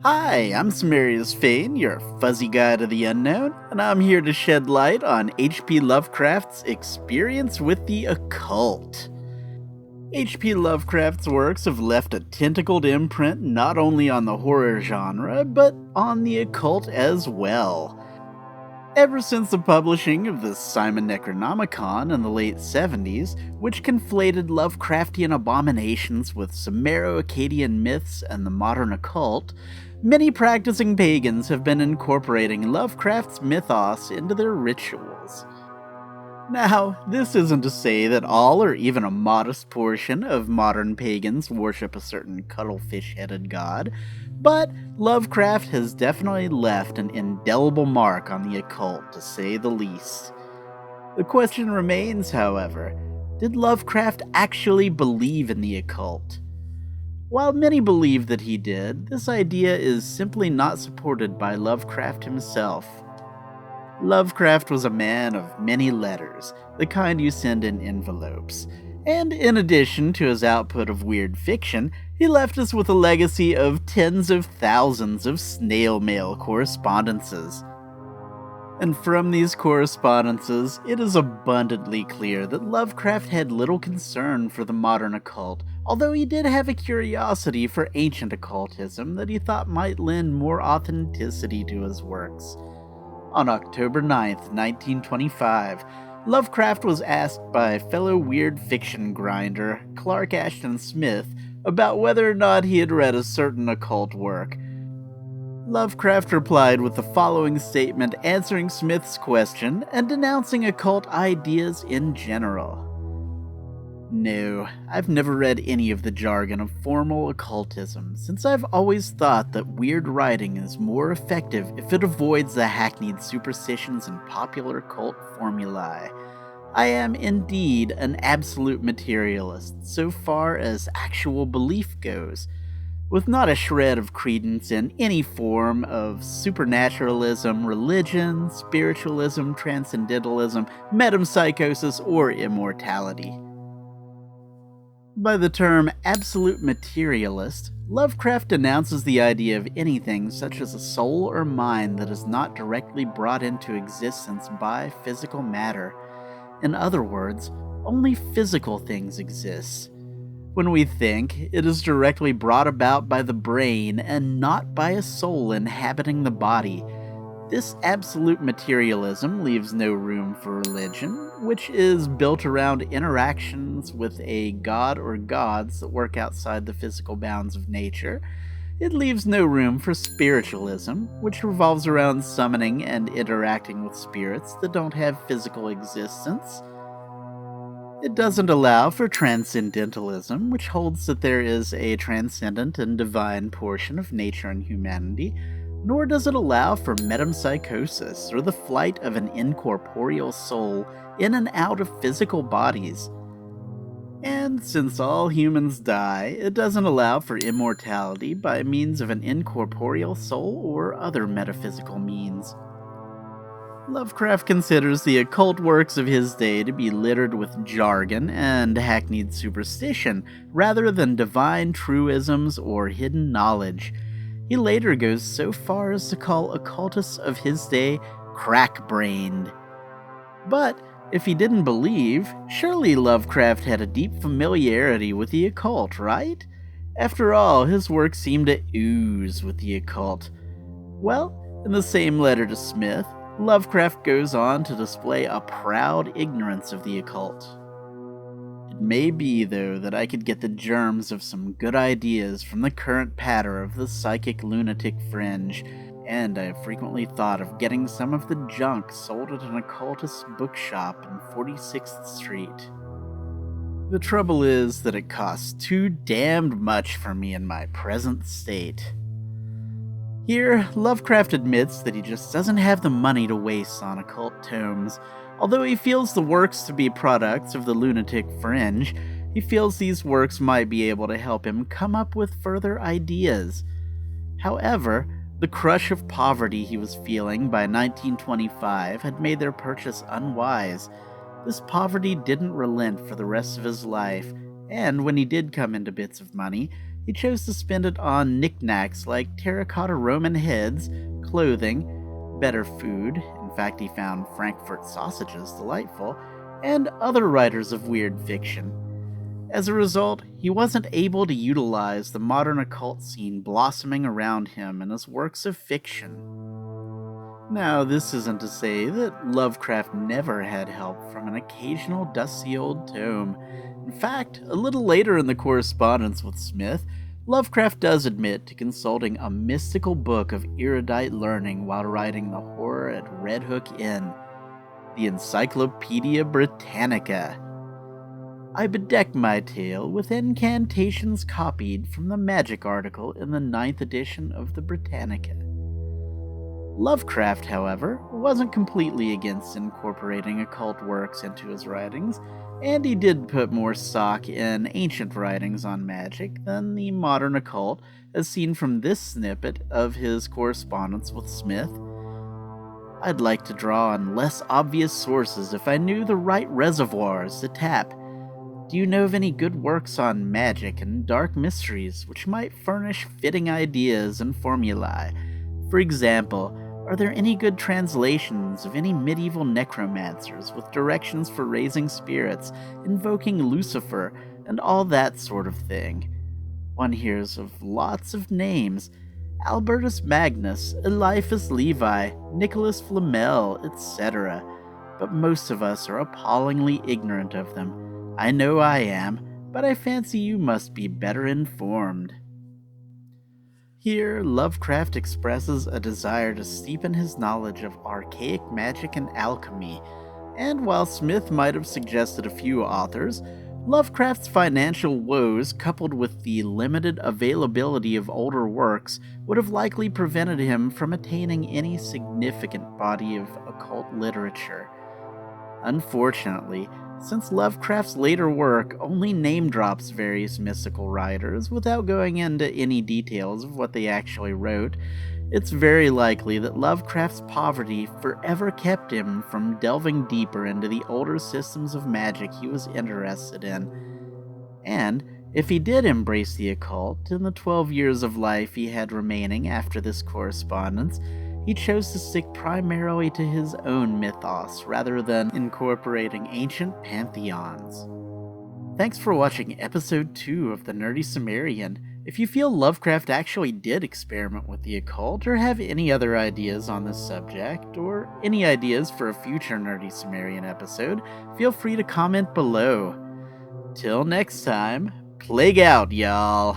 Hi, I'm Sumerian's Fane, your fuzzy guide of the unknown, and I'm here to shed light on H.P. Lovecraft's experience with the occult. H.P. Lovecraft's works have left a tentacled imprint not only on the horror genre, but on the occult as well. Ever since the publishing of the Simon Necronomicon in the late 70s, which conflated Lovecraftian abominations with Sumero-Akkadian myths and the modern occult, many practicing pagans have been incorporating Lovecraft's mythos into their rituals. Now, this isn't to say that all or even a modest portion of modern pagans worship a certain cuttlefish-headed god, but Lovecraft has definitely left an indelible mark on the occult, to say the least. The question remains, however, did Lovecraft actually believe in the occult? While many believe that he did, this idea is simply not supported by Lovecraft himself. Lovecraft was a man of many letters, the kind you send in envelopes, and in addition to his output of weird fiction, he left us with a legacy of tens of thousands of snail mail correspondences. And from these correspondences, it is abundantly clear that Lovecraft had little concern for the modern occult, although he did have a curiosity for ancient occultism that he thought might lend more authenticity to his works. On October 9, 1925, Lovecraft was asked by fellow weird fiction grinder Clark Ashton Smith about whether or not he had read a certain occult work. Lovecraft replied with the following statement answering Smith's question and denouncing occult ideas in general. No, I've never read any of the jargon of formal occultism, since I've always thought that weird writing is more effective if it avoids the hackneyed superstitions and popular cult formulae. I am indeed an absolute materialist, so far as actual belief goes, with not a shred of credence in any form of supernaturalism, religion, spiritualism, transcendentalism, metempsychosis, or immortality. By the term absolute materialist, Lovecraft denounces the idea of anything such as a soul or mind that is not directly brought into existence by physical matter. In other words, only physical things exist. When we think, it is directly brought about by the brain and not by a soul inhabiting the body. This absolute materialism leaves no room for religion, which is built around interactions with a god or gods that work outside the physical bounds of nature. It leaves no room for spiritualism, which revolves around summoning and interacting with spirits that don't have physical existence. It doesn't allow for transcendentalism, which holds that there is a transcendent and divine portion of nature and humanity, nor does it allow for metempsychosis, or the flight of an incorporeal soul in and out of physical bodies. And since all humans die, it doesn't allow for immortality by means of an incorporeal soul or other metaphysical means. Lovecraft considers the occult works of his day to be littered with jargon and hackneyed superstition, rather than divine truisms or hidden knowledge. He later goes so far as to call occultists of his day crack-brained. But if he didn't believe, surely Lovecraft had a deep familiarity with the occult, right? After all, his work seemed to ooze with the occult. Well, in the same letter to Smith, Lovecraft goes on to display a proud ignorance of the occult. It may be, though, that I could get the germs of some good ideas from the current patter of the psychic lunatic fringe, and I have frequently thought of getting some of the junk sold at an occultist bookshop in 46th Street. The trouble is that it costs too damned much for me in my present state. Here, Lovecraft admits that he just doesn't have the money to waste on occult tomes. Although he feels the works to be products of the lunatic fringe, he feels these works might be able to help him come up with further ideas. However, the crush of poverty he was feeling by 1925 had made their purchase unwise. This poverty didn't relent for the rest of his life, and when he did come into bits of money, He chose to spend it on knickknacks like terracotta Roman heads, clothing, better food — in fact, he found Frankfurt sausages delightful — and other writers of weird fiction. As a result, he wasn't able to utilize the modern occult scene blossoming around him in his works of fiction. Now, this isn't to say that Lovecraft never had help from an occasional dusty old tome. In fact, a little later in the correspondence with Smith, Lovecraft does admit to consulting a mystical book of erudite learning while writing the horror at Red Hook Inn, the Encyclopedia Britannica. I bedeck my tale with incantations copied from the magic article in the 9th edition of the Britannica. Lovecraft, however, wasn't completely against incorporating occult works into his writings, and he did put more stock in ancient writings on magic than the modern occult, as seen from this snippet of his correspondence with Smith. I'd like to draw on less obvious sources if I knew the right reservoirs to tap. Do you know of any good works on magic and dark mysteries which might furnish fitting ideas and formulae? For example, are there any good translations of any medieval necromancers with directions for raising spirits, invoking Lucifer, and all that sort of thing? One hears of lots of names: Albertus Magnus, Eliphas Levi, Nicholas Flamel, etc., but most of us are appallingly ignorant of them. I know I am, but I fancy you must be better informed. Here, Lovecraft expresses a desire to steepen his knowledge of archaic magic and alchemy, and while Smith might have suggested a few authors, Lovecraft's financial woes, coupled with the limited availability of older works, would have likely prevented him from attaining any significant body of occult literature. Unfortunately, since Lovecraft's later work only name-drops various mystical writers without going into any details of what they actually wrote, it's very likely that Lovecraft's poverty forever kept him from delving deeper into the older systems of magic he was interested in. And if he did embrace the occult in the 12 years of life he had remaining after this correspondence, he chose to stick primarily to his own mythos rather than incorporating ancient pantheons. Thanks for watching episode 2 of the Nerdy Sumerian. If you feel Lovecraft actually did experiment with the occult, or have any other ideas on this subject, or any ideas for a future Nerdy Sumerian episode, feel free to comment below. Till next time, plague out, y'all!